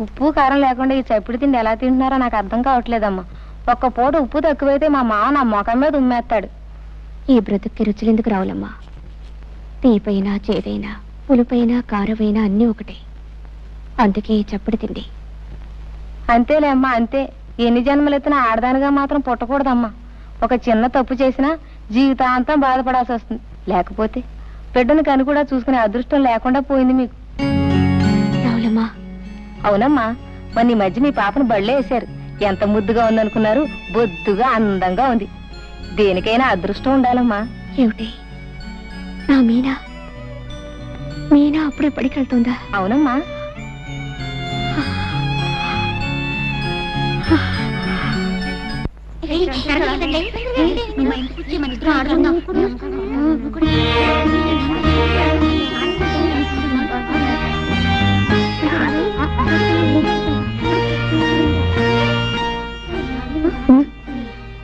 ఉప్పు కారం లేకుండా ఈ చప్పుడు తిండి ఎలా తింటున్నారో నాకు అర్థం కావట్లేదమ్మా. ఒక్క పూట ఉప్పు తక్కువైతే మా మామ నా మొఖం మీద ఉమ్మేస్తాడు. ఈ బ్రతుక్కి రుచులెందుకు రావులమ్మా? తీపైనా చేదైనా పులుపైనా కారమైనా అన్నీ ఒకటే. అందుకే ఈ చప్పుడు తిండి. అంతేలే అమ్మా, అంతే. ఎన్ని జన్మలెత్తినా ఆడదానిగా మాత్రం పుట్టకూడదమ్మా. ఒక చిన్న తప్పు చేసినా జీవితాంతం బాధపడాల్సి వస్తుంది. లేకపోతే బిడ్డను కని కూడా చూసుకునే అదృష్టం లేకుండా పోయింది మీకు. రావులమ్మా. అవునమ్మా, మొన్న ఈ మధ్య మీ పాపను బళ్ళే వేశారు. ఎంత ముద్దుగా ఉందనుకున్నారు? బొద్దుగా అందంగా ఉంది. దేనికైనా అదృష్టం ఉండాలమ్మా. ఏమిటి నా మీనా? మీనా అప్పుడే పడికెళ్తుందా? అవునమ్మా.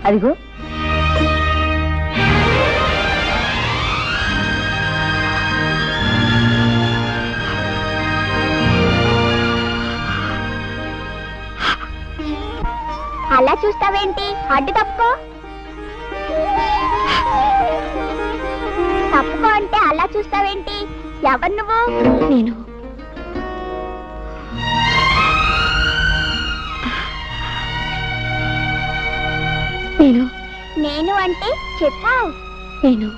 అదిగో అలా చూస్తావేంటి? అడ్డు తప్పుకో. తప్పుకో అంటే అలా చూస్తావేంటి? ఎవరు నువ్వు? నేను నేను నేను అంటే చెప్పు. నేను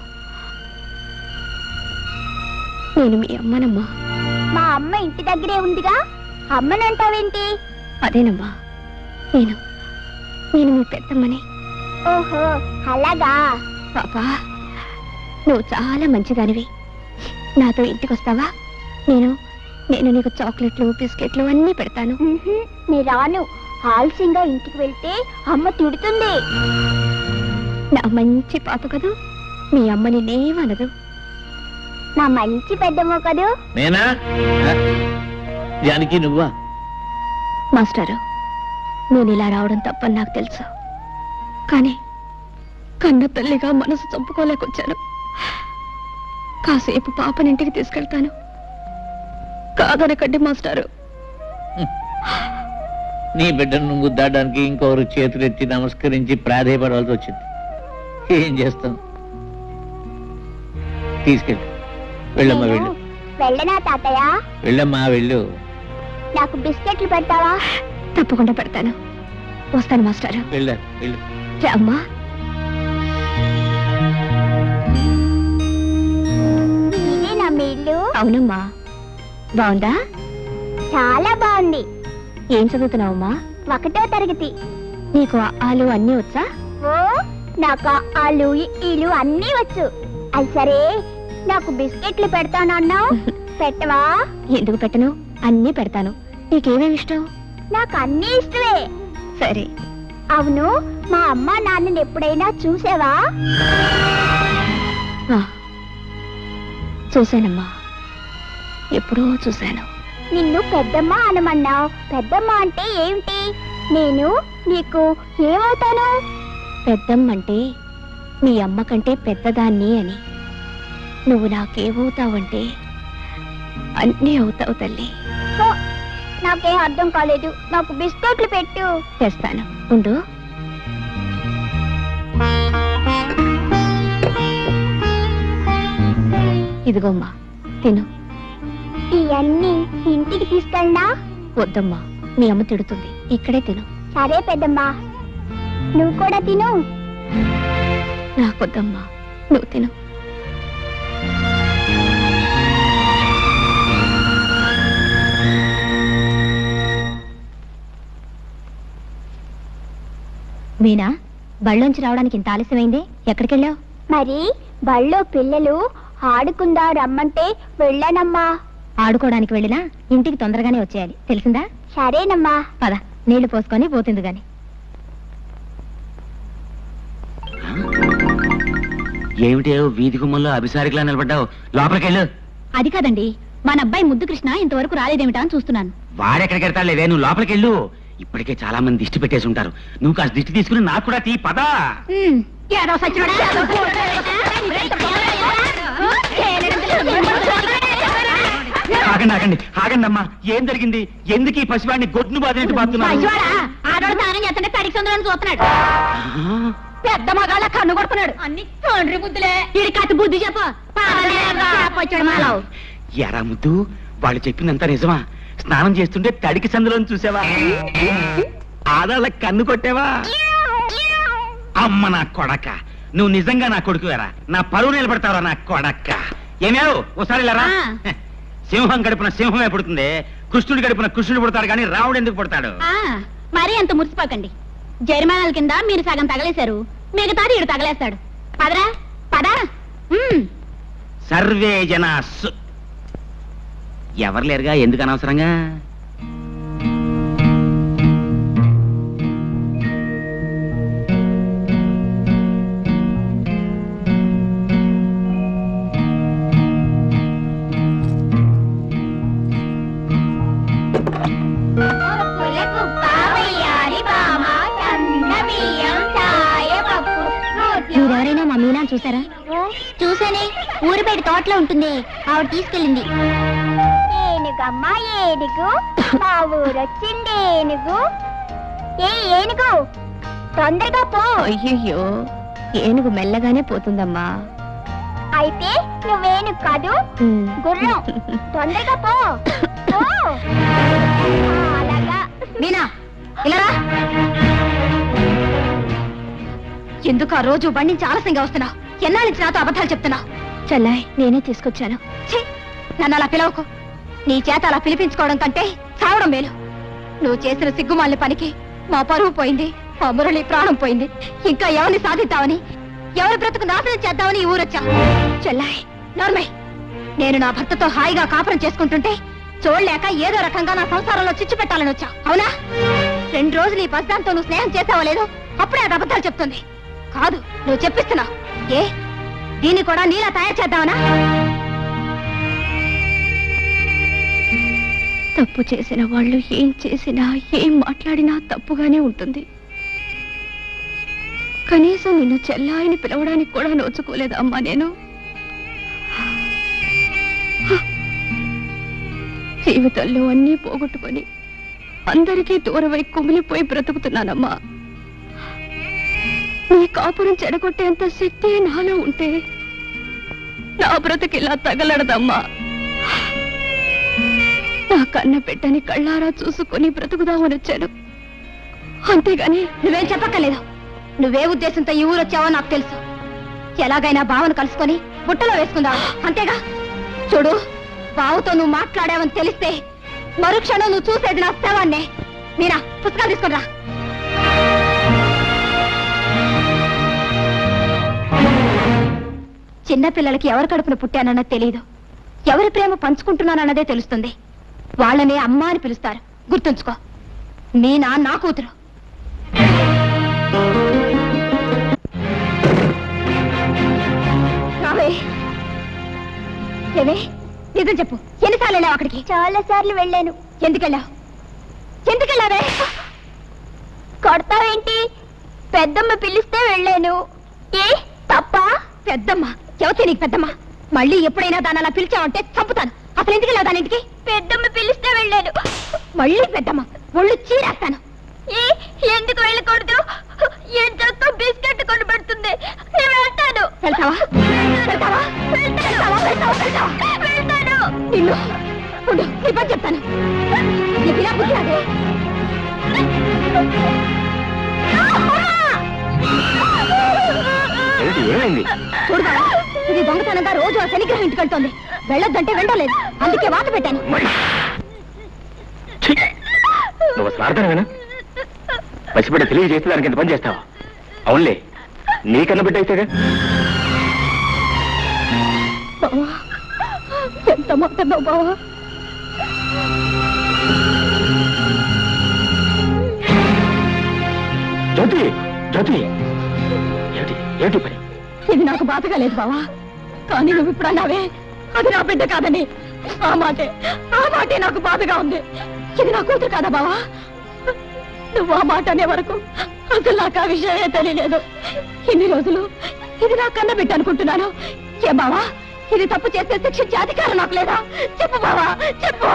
నేను మీ అమ్మనమ్మా. మా అమ్మ ఇంటి దగ్గరే ఉందిగా, అమ్మనంటావేంటి? అదేనమ్మా, నేను నేను మీ పెద్దమ్మని. ఓహో అలాగా. పాపా, నువ్వు చాలా మంచిదానివి. నాతో ఇంటికి వస్తావా? నేను నేను నీకు చాక్లెట్లు బిస్కెట్లు అన్నీ పెడతాను. నీ రాను. ఆలస్యంగా ఇంటికి వెళ్తే అమ్మ తిడుతుంది. నా మంచి పాప కదూ, మీ అమ్మని నేమనదు. నా మంచి పెద్దమ్మ కదూ. నేనా? జానకి నువ్వా? మాస్టారు, నేను ఇలా రావడం తప్పని నాకు తెలుసు. కానీ కన్న తల్లిగా మనసు చంపుకోలేకొచ్చాను. కాసేపు పాపనింటికి తీసుకెళ్తాను. కాదనకండి మాస్టారు. నీ బిడ్డను ముద్దాడడానికి ఇంకొకరు చేతులెత్తి నమస్కరించి ప్రాధేయపడవలసి వచ్చింది. ఏం చేస్తాం? తీసుకెళ్ళి వెళ్ళమ్మా, వెళ్ళు. వెళ్ళనా తాతయ్య? వెళ్ళమ్మా, వెళ్ళు. నాకు బిస్కెట్లు పెడతావా? తప్పకుండా పెడతాను. వస్తాను మాస్టారు. వెళ్ళు, వెళ్ళు. అమ్మా. ఇదేనా మీ ఇల్లు? అవునమ్మా. బాగుందా? చాలా బాగుంది. ఏం చదువుతున్నావమ్మా? 1వ తరగతి. నీకు ఆలు అన్నీ వచ్చా? ఓ, నాకు ఆలు ఈలు అన్నీ వచ్చు. అది సరే, నాకు బిస్కెట్లు పెడతానన్నావు, పెట్టవా? ఎందుకు పెట్టను? అన్నీ పెడతాను. నీకేమేమి ఇష్టం? నాకు అన్నీ ఇష్టమే. సరే. అవును, మా అమ్మ నాన్నని ఎప్పుడైనా చూసావా? చూశానమ్మా, ఎప్పుడో చూశాను. నిన్ను పెద్దమ్మ అనమన్నావు. పెద్దమ్మ అంటే ఏమిటి? నేను నీకు ఏమవుతాను? పెద్దమ్మంటే మీ అమ్మ కంటే పెద్దదాన్ని అని. నువ్వు నాకేమవుతావంటే అన్నీ అవుతావు తల్లి. నాకేం అర్థం కాలేదు. నాకు బిస్కెట్లు పెట్టు. తెస్తాను, ఉండు. ఇదిగోమ్మా, తిను. ఇవన్నీ ఇంటికి తీసుకెళ్ళనా? వద్దమ్మా, మీ అమ్మ తిడుతుంది. ఇక్కడే తిను. సరే పెద్దమ్మా, నువ్వు కూడా తిను. నాకొద్దమ్మా, నువ్వు తిను. మీనా, బళ్ళోంచి రావడానికి ఇంత ఆలస్యమైంది? ఎక్కడికెళ్ళావు? మరి బళ్ళో పిల్లలు ఆడుకుందా రమ్మంటే వెళ్ళానమ్మా. ఆడుకోవడానికి వెళ్ళినా ఇంటికి తొందరగానే వచ్చేయాలి, తెలిసిందా? సరేనమ్మా. పద, నీళ్లు పోసుకొని పోతుంది గాని. ఏమిటే వీధి గుమ్మంలో అభిసారికలా నిలబడ్డావు? లోపలికెళ్ళు. అది కాదండి, మన అబ్బాయి ముద్దు కృష్ణ ఇంతవరకు రాలేదేమిటా అని చూస్తున్నాను. వాడెక్కడికి వెళ్తాడులేదే, నువ్వు లోపలికెళ్ళు. ఇప్పటికే చాలా మంది దిష్టి పెట్టేసి ఉంటారు. నువ్వు కాస్త దిష్టి తీసుకుని నాకు కూడా తీ. పదా. ఆగండి ఆగండి ఆగండి అమ్మా, ఏం జరిగింది? ఎందుకు ఈ పసివాడిని గొడ్డును బాధినట్టు బాగుతున్నాడు? ఆడవాడు దానం చేస్తుంటే తడికి సందులో చూస్తున్నాడు. పెద్ద మగాళ్ళ కన్ను కొడుతున్నాడు. అన్ని తండ్రి బుద్ధులే. ఇది కత్తి బుద్ధి చెప్పు. ఎరా ముద్దు, వాళ్ళు చెప్పిందంతా నిజమా? స్నానం చేస్తుంటే తడికి సందులో చూసావా? ఆడాళ్ళ కన్ను కొట్టావా? అమ్మ నా కొడక, నువ్వు నిజంగా నా కొడుకువేరా? నా పరువు నిలబడతావరా నా కొడక్క? ఏమేవు ఒకసారి లేరా? సింహం గడుపున సింహమే పుడుతుంది, కృష్ణుడి గడుపున కృష్ణుడు పుడతాడు, కానీ రావుడు ఎందుకు పుడతాడు? మరీ అంత మురిసిపోకండి. జరిమానాల కింద మీరు సగం తగలేశారు, మిగతాది ఇడు తగలేస్తాడు. పదరా పదా. సర్వే జన ఎవరు లేరుగా, ఎందుకు అనవసరంగా? మీరెవరైనా మా మీనా చూసారా? చూసానే, ఊరి బయట తోటలో ఉంటుంది, ఆవిడ తీసుకెళ్ళింది. ఏనుగమ్మా ఏనుగు, మా ఊరొచ్చింది ఏనుగు. ఏనుగు తొందరగా పో. అయ్యయ్యో, ఏనుగు మెల్లగానే పోతుందమ్మా. అయితే నువ్వేనుగు కాదు, గుర్రం. తొందరగా పో. అలాగా. మీనా ఇలా ఎందుకు ఆ రోజు బండి నుంచి ఆలస్యంగా వస్తున్నావు? ఎన్నాళ్ళ నుంచి నాతో అబద్ధాలు చెప్తున్నావు? చెల్లాయ్, నేనే తీసుకొచ్చాను. నన్ను అలా పిలవకు. నీ చేత అలా పిలిపించుకోవడం కంటే చావడం మేలు. నువ్వు చేసిన సిగ్గుమాలిన పనికి మా పరువు పోయింది, మా మురళి ప్రాణం పోయింది. ఇంకా ఎవరిని సాధిద్దామని, ఎవరి బ్రతుకు నాశనం చేద్దామని ఈ ఊరొచ్చా. చెల్లాయ్ నార్మై, నేను నా భర్తతో హాయిగా కాపురం చేసుకుంటుంటే చూడలేక ఏదో రకంగా నా సంసారంలో చిచ్చు పెట్టాలని వచ్చా, అవునా? 2 రోజులు ఈ బస్దాంతో నువ్వు స్నేహం చేసావో లేదో అప్పుడే అది అబద్ధాలు చెప్తుంది. కాదు, నువ్వు చెప్పిస్తున్నావు. దీన్ని కూడా నీలా తయారు చేద్దామనా? తప్పు చేసిన వాళ్ళు ఏం చేసినా, ఏం మాట్లాడినా తప్పుగానే ఉంటుంది. కనీసం నిన్ను చెల్లాయిని పిలవడానికి కూడా నోచుకోలేదు అమ్మా నేను. జీవితంలో అన్నీ పోగొట్టుకొని అందరికీ దూరమై కుమిలిపోయి బ్రతుకుతున్నానమ్మా. నీ కాపురం చెడగొట్టేంత శక్తి నాలో ఉంటే నా బ్రతుకిలా తగలడదమ్మా. నా కన్న బిడ్డని కళ్ళారా చూసుకొని బ్రతుకుదామని వచ్చాను, అంతేగాని నువ్వేం చెప్పక్కర్లేదు. నువ్వే ఉద్దేశంతో ఈ ఊరొచ్చావో నాకు తెలుసు. ఎలాగైనా బావను కలుసుకొని బుట్టలో వేసుకుందావు, అంతేగా? చూడు, బావుతో నువ్వు మాట్లాడావని తెలిస్తే మరుక్షణం నువ్వు చూసేది నా శవాన్నే. మీరా, పుస్తకాలు తీసుకురా. చిన్నపిల్లలకి ఎవరి కడుపున పుట్టానన్నది తెలియదు, ఎవరి ప్రేమ పంచుకుంటున్నానన్నదే తెలుస్తుంది. వాళ్ళనే అమ్మ అని పిలుస్తారు, గుర్తుంచుకో. మీనా నా కూతురు. ఏమే, నిజం చెప్పు, ఎన్నిసార్లు వెళ్ళావు అక్కడికి? చాలా సార్లు వెళ్ళాను. ఎందుకెళ్ళావు? ఎందుకెళ్ళావే? కొడతావేంటి? పెద్దమ్మ పిలిస్తే వెళ్ళాను. ఏ తప్ప? పెద్దమ్మ ఎవతే నీకు పెద్దమ్మ? మళ్ళీ ఎప్పుడైనా దాన్ని అలా పిలిచావంటే చంపుతాను. అసలు ఎందుకు వెళ్ళావు దానింటికి? పెద్దమ్మ పిలిస్తే వెళ్ళాను. మళ్ళీ పెద్దమ్మ ఒళ్ళు చీరేస్తాను. ఎందుకు వెళ్ళకూడదు? ఏం చక్క బిస్కెట్ కొని పెడుతుంది, నేను వెళ్తాను. వెళ్తావా? వెళ్తావా? వెళ్తాను. నిన్ను ఉండు, నీ పని చెప్తాను. నీకు ఇలా బుద్ధి రాదే? చూడదా, ఇది దొంగతనంగా రోజు ఆ శనిగ్రహం ఇంటికి వెళ్తోంది. వెళ్ళొద్దంటే వెళ్ళలేదు, అందుకే వాత పెట్టాను. నువ్వు స్వార్థమేనా? పసిబిడ్డ తెలియజేస్తే దానికి ఎంత పని చేస్తావా? అవునులే, నీకన్నా బిడ్డ అయితేగా. బావా, ఎంత మాట్లాడినావు బావా? జ్యోతి, జ్యోతి, ఏమిటి ఏమిటి పని? ఇది నాకు బాధగా లేదు బావా, కానీ నువ్వు ఇప్పుడు అన్నావే అది నా బిడ్డ కాదని. ఆ మాటే నాకు బాధగా ఉంది. ఇది నా కూతురు కాదా బావా? నువ్వు ఆ మాట అనే వరకు అసలు నాకు ఆ విషయమే తెలియలేదు. ఇన్ని రోజులు ఇది నా కన్న బిడ్డ అనుకుంటున్నాను. ఏ బావా, ఇది తప్పు చేస్తే శిక్షించే అధికారం నాకు లేదా? చెప్పు బావా, చెప్పు.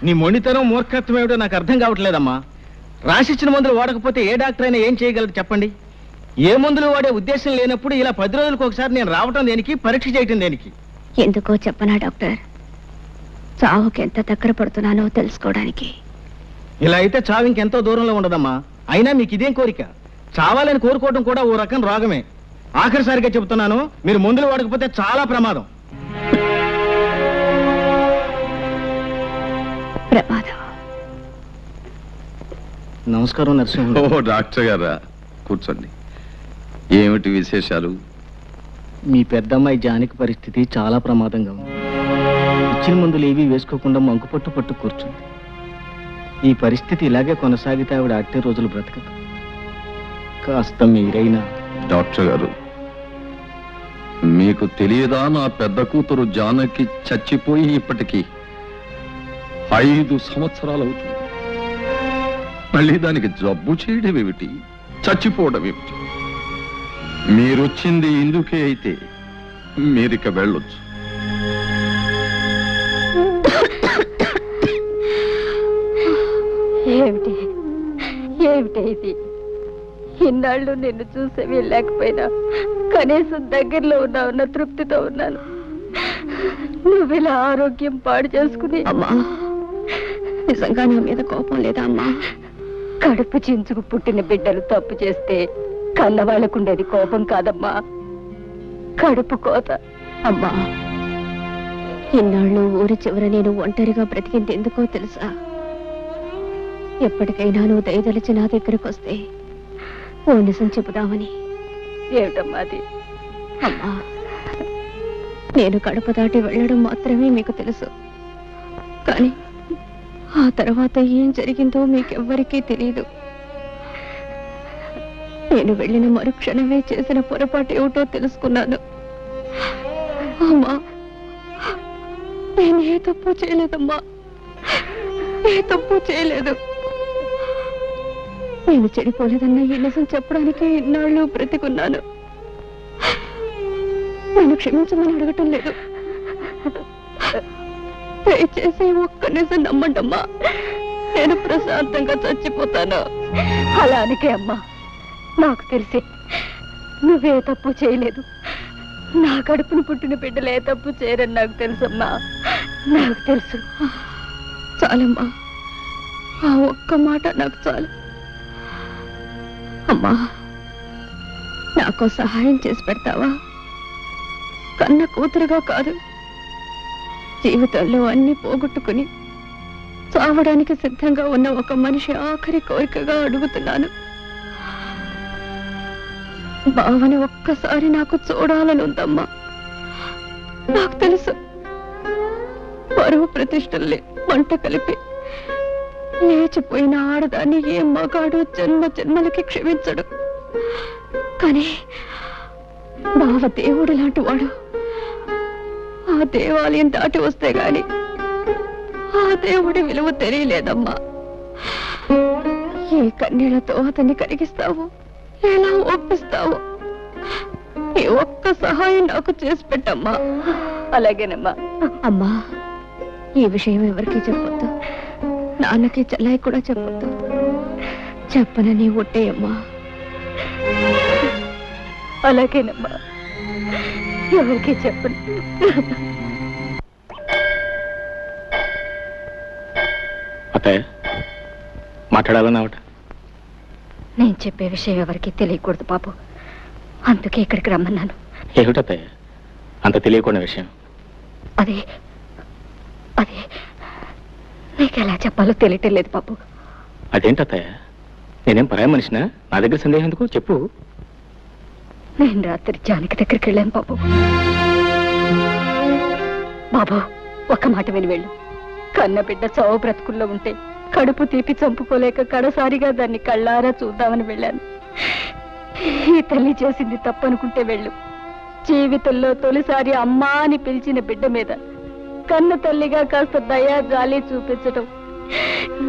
నీ మొండితనం మూర్ఖత్వం ఏమిటో నాకు అర్థం కావట్లేదమ్మా. రాసిచ్చిన మందులు వాడకపోతే ఏ డాక్టర్ అయినా ఏం చేయగలరు చెప్పండి? ఏ మందులు వాడే ఉద్దేశం లేనప్పుడు ఇలా 10 రోజులకు ఒకసారి నేను రావటం దేనికి, పరీక్ష చేయటం దేనికి? ఎందుకో చెప్పనా డాక్టర్, చావుకి ఎంత దగ్గర పడుతున్నానో తెలుసుకోవడానికి. ఇలా అయితే చావు ఇంకెంతో దూరంలో ఉండదమ్మా. అయినా మీకు ఇదేం కోరిక? చావాలని కోరుకోవడం కూడా ఓ రకం రోగమే. ఆఖరిసారిగా చెబుతున్నాను, మీరు మందులు వాడకపోతే చాలా ప్రమాదం. నమస్కారం నరసింహ. ఓ డాక్టర్ గారా, కూర్చోండి. ఏమిటి విశేషాలు? మీ పెద్దమ్మాయి జానకి పరిస్థితి చాలా ప్రమాదంగా ఉంది. ఇచ్చిన మందులు ఏవీ వేసుకోకుండా మంకుపట్టు పట్టు కూర్చుంది. ఈ పరిస్థితి ఇలాగే కొనసాగితే ఆవిడ అట్టే రోజులు బ్రతకదు. కాస్త మీరైనా. డాక్టర్ గారు, మీకు తెలియదా, నా పెద్ద కూతురు జానకి చచ్చిపోయి ఇప్పటికీ 5 సంవత్సరాలు అవుతుంది. మళ్ళీ దానికి జబ్బు చేయడం ఏమిటి, చచ్చిపోవడం ఏమిటి? మీరొచ్చింది ఇందుకే అయితే మీరిక వెళ్ళొచ్చు. ఏమిటి ఏమిటి ఇది? ఇన్నాళ్ళు నిన్ను చూసే వెళ్ళలేకపోయినా కనీసం దగ్గరలో ఉన్నావున్న తృప్తితో ఉన్నాను. నువ్వు ఇలా ఆరోగ్యం పాడు చేసుకుని. అమ్మా, నిజంగా నా మీద కోపం లేదా అమ్మా? కడుపు చించుకు పుట్టిన బిడ్డలు తప్పు చేస్తే కన్నవాళ్ళకుండేది కోపం కాదమ్మా, కడుపు కోత. అమ్మా, ఇన్నాళ్ళు ఊరి చివర నేను ఒంటరిగా బ్రతికింది ఎందుకో తెలుసా? ఎప్పటికైనా నువ్వు దయదలిచి నా దగ్గరకు వస్తే ఓ నిజం చెబుదామని. ఏమిటమ్మా అది? అమ్మా, నేను గడప దాటి వెళ్ళడం మాత్రమే మీకు తెలుసు, కానీ ఆ తర్వాత ఏం జరిగిందో మీకెవ్వరికీ తెలియదు. నేను వెళ్ళిన మరుక్షణమే చేసిన పొరపాటు ఏమిటో తెలుసుకున్నాను. అమ్మా, నేను ఏ తప్పు చేయలేదమ్మా, ఏ తప్పు చేయలేదు. నేను చెడిపోలేదన్న ఈ నిజం చెప్పడానికి ఇన్నాళ్ళు బ్రతికున్నాను. నేను క్షమించమని అడగటం లేదు, దయచేసి ఒక్క నిజం నమ్మండమ్మా. నేను ప్రశాంతంగా చచ్చిపోతాను. అలానికే అమ్మా, నాకు తెలిసి నువ్వే తప్పు చేయలేదు. నా కడుపును పుట్టిన బిడ్డలు ఏ తప్పు చేయరని నాకు తెలుసమ్మా, నాకు తెలుసు. చాలమ్మా, ఆ ఒక్క మాట నాకు చాలు. అమ్మా, నాకు సహాయం చేసి పెడతావా? కన్న కూతురుగా కాదు, జీవితంలో అన్ని పోగొట్టుకుని చావడానికి సిద్ధంగా ఉన్న ఒక మనిషి ఆఖరి కోరికగా అడుగుతున్నాను. బావని ఒక్కసారి నాకు చూడాలని ఉందమ్మా. నాకు తెలుసు, పరువు ప్రతిష్టల్ని మంట కలిపి లేచిపోయిన ఆడదాన్ని ఏ మగాడు జన్మ జన్మలకి క్షమించడు. కానీ బావ దేవుడు లాంటి వాడు. ఆ దేవాలయం దాటి వస్తే గాని ఆ దేవుడి విలువ తెలియలేదమ్మా. ఏ కన్నీళ్లతో అతన్ని కరిగిస్తావు, ఎలా ఒప్పిస్తావు? ఈ ఒక్క సహాయం నాకు చేసి పెట్టమ్మా. అలాగేనమ్మా. అమ్మా, ఈ విషయం ఎవరికి చెప్పొద్దు, నాన్నకి చెల్లాయి కూడా చెప్పొద్దు. చెప్పనని ఒట్టేయమ్మా. అలాగేనమ్మా, ఎవరికి చెప్పను. అత్తయ్య, మాట్లాడాలన్నావట? నేను చెప్పే విషయం ఎవరికి తెలియకూడదు బాబు, అందుకే ఇక్కడికి రమ్మన్నాను. ఏమిటత్తయ్య అంత తెలియకుండా విషయం? అదే అదే నీకు ఎలా చెప్పాలో తెలియటం లేదు బాబు. అదేంటత్తయ్య, నేనేం పరాయి మనిషినా? నా దగ్గర సందేహం ఎందుకు, చెప్పు. నేను రాత్రి జానకి దగ్గరికి వెళ్ళాను బాబు. బాబు ఒక్క మాట విని వెళ్ళు. కన్న బిడ్డ చావు బ్రతుకుల్లో ఉంటే కడుపు తీపి చంపుకోలేక కడసారిగా దాన్ని కళ్ళారా చూద్దామని వెళ్ళాను. ఈ తల్లి చేసింది తప్పనుకుంటే వెళ్ళు. జీవితంలో తొలిసారి అమ్మా అని పిలిచిన బిడ్డ మీద కన్న తల్లిగా కాస్త దయా జాలి చూపించటం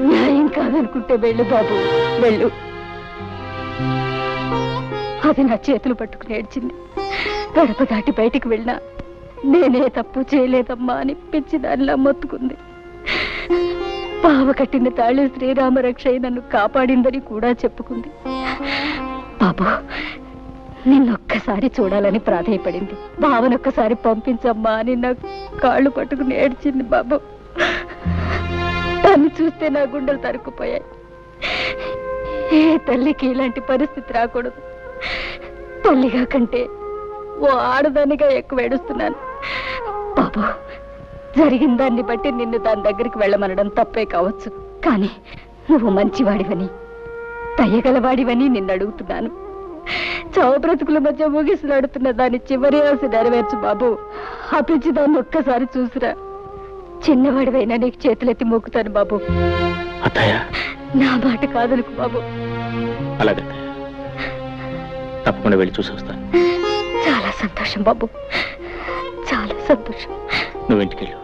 న్యాయం కాదనుకుంటే వెళ్ళు బాబు, వెళ్ళు. అది నా చేతులు పట్టుకుని ఏడ్చింది. గడప దాటి బయటికి వెళ్ళినా నేనే తప్పు చేయలేదమ్మా అని పిచ్చి దానిలా మొత్తుకుంది. బావ కట్టిన తాళి శ్రీరామ రక్ష నన్ను కాపాడిందని కూడా చెప్పుకుంది. బాబు నిన్నొక్కసారి చూడాలని ప్రాధేయపడింది. బావనొక్కసారి పంపించమ్మా అని నా కాళ్ళు పట్టుకుని ఏడ్చింది బాబు. దాన్ని చూస్తే నా గుండెలు తరుక్కుపోయాయి. ఏ తల్లికి ఇలాంటి పరిస్థితి రాకూడదు. తల్లిగా కంటే ఓ ఆడదానిగా ఎక్కువ ఏడుస్తున్నాను బాబు. జరిగిన దాన్ని బట్టి నిన్ను దాని దగ్గరికి వెళ్ళమనడం తప్పే కావచ్చు, కానీ నువ్వు మంచివాడివని దయగలవాడివని నిన్ను అడుగుతున్నాను. చావు బ్రతుకుల మధ్య ముగిసిలాడుతున్న దాని చివరి ఆశ నెరవేర్చు బాబు. ఆ పిచ్చి దాన్ని ఒక్కసారి చూసిరా. చిన్నవాడివైనా నీకు చేతులెత్తి మొక్కుతాను బాబు. నా మాట కాదనుకు బాబు. అలాగే తప్పకుండా వెళ్ళి చూసి వస్తాను. చాలా సంతోషం బాబు, చాలా సంతోషం. నువ్వు ఇంటికి వెళ్ళు.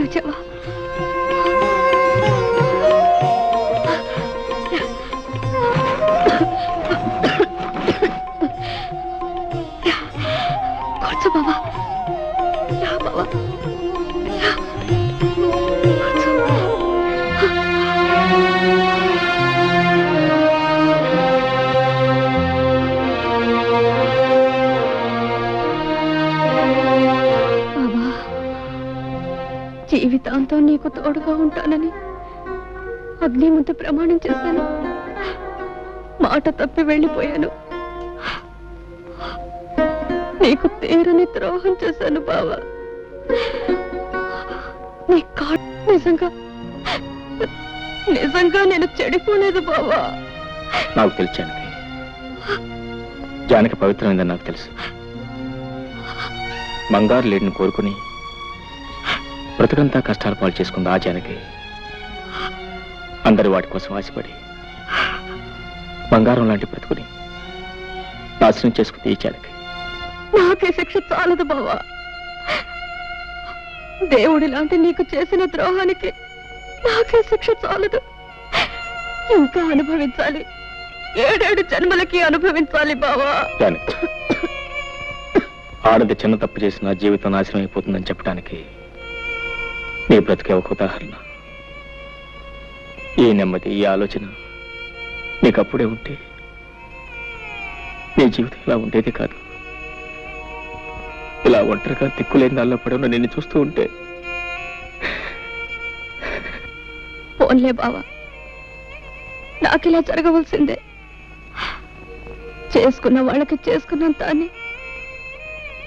వచ్చావా? కూర్చో బాబా. బాబా జీవితాంతం నీకు తోడుగా ఉంటానని అగ్ని ముందు ప్రమాణం చేశాను. మాట తప్పి వెళ్ళిపోయాను. నీకు తీరని ద్రోహం చేశాను బావా. నీ నిజంగా నిజంగా నేను చెడిపోలేదు బావా. నాకు తెలుసు జానకి పవిత్రమైందని నాకు తెలుసు. బంగారు లేడిని కోరుకుని బ్రతుకంతా కష్టాలు పాలు చేసుకుంది ఆ జానకి. అందరి వాటి కోసం ఆశపడి బంగారం లాంటి బ్రతుకుని నాశనం చేసుకుంది ఈ జానకి. నాకే శిక్ష చాలదు బావా. దేవుడి లాంటి నీకు చేసిన ద్రోహానికి నాకే శిక్ష చాలదు. ఇంకా అనుభవించాలి. 7 జన్మలకి అనుభవించాలి బావా. జానకి, ఆడది చిన్న తప్పు చేసిన జీవితం నాశనం అయిపోతుందని చెప్పడానికి నీ బ్రతికే ఒక ఉదాహరణ. ఈ నెమ్మది, ఈ ఆలోచన నీకు అప్పుడే ఉంటే నీ జీవితం ఇలా ఉండేది కాదు. ఇలా ఒంటరిగా దిక్కులేని దానిలో పడి ఉన్న నిన్ను చూస్తూ ఉంటే. పోన్లే బావా, నాకిలా జరగవలసిందే. చేసుకున్న వాళ్ళకి చేసుకున్నంత అని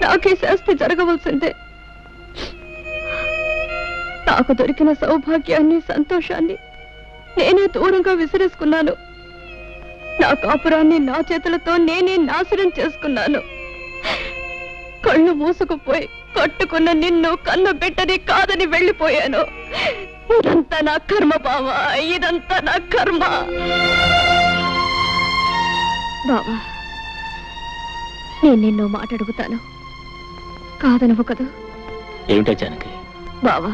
నాకే శాస్తి జరగవలసిందే. నాకు దొరికిన సౌభాగ్యాన్ని, సంతోషాన్ని నేనే దూరంగా విసిరేసుకున్నాను. నా కాపురాన్ని నా చేతులతో నేనే నాశనం చేసుకున్నాను. కళ్ళు మూసుకుపోయి కట్టుకున్న నిన్ను కన్న బిడ్డని కాదని వెళ్ళిపోయాను. ఇదంతా నా కర్మ బావా, ఇదంతా నా కర్మ. బావా, నేను నిన్నో మాట అడుగుతాను, కాదనవు కదా? ఏమిటో జానకి? బావా,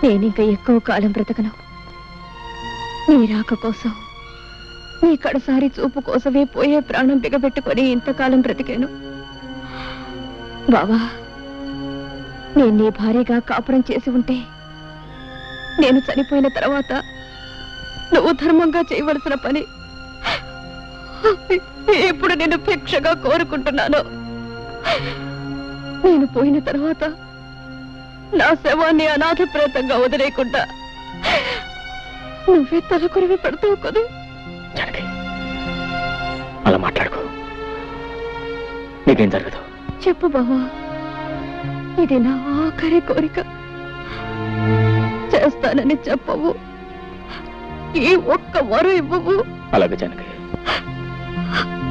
నేనింక ఎక్కువ కాలం బ్రతకను. నీ రాక కోసం, నీ కడసారి చూపు కోసమే పోయే ప్రాణం బిగబెట్టుకొని ఇంతకాలం బ్రతికాను. బావా, నేను నీ భార్యగా కాపురం చేసి ఉంటే, నేను చనిపోయిన తర్వాత నువ్వు ధర్మంగా చేయవలసిన పని ఇప్పుడు నేను భిక్షగా కోరుకుంటున్నాను. నేను పోయిన తర్వాత నా శవాన్ని అనాథ ప్రేతంగా వదిలేయకుండా నువ్వే తలకొరివి పెడతావు కదా? జానకి, అలా మాట్లాడుకో. నీకేం జరగదు. చెప్పు బావా, ఇది నా ఆఖరి కోరిక. చేస్తానని చెప్పవు, ఈ ఒక్క వరం ఇవ్వవు. అలాగే జానకి,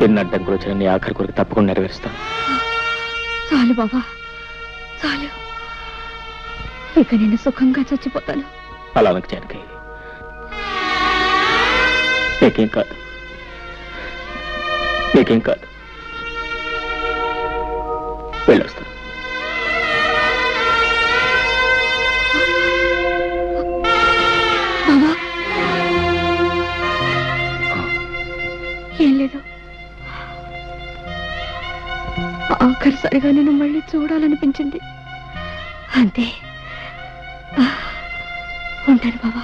ఎన్ని అడ్డంకులు వచ్చిన నీ ఆఖరి కోరిక తప్పకుండా నెరవేరుస్తాను. చాలు బావా, చాలు. ఇక నేను సుఖంగా చచ్చిపోతాను. అలా అనకు జానకి, నీకేం కాదు, నీకేం కాదు. వెళ్ళొస్తాను. బావా, ఏం లేదు. ఆఖరిసారిగా నేను మళ్ళీ చూడాలనిపించింది, అంతే. ఉంటాను బావా.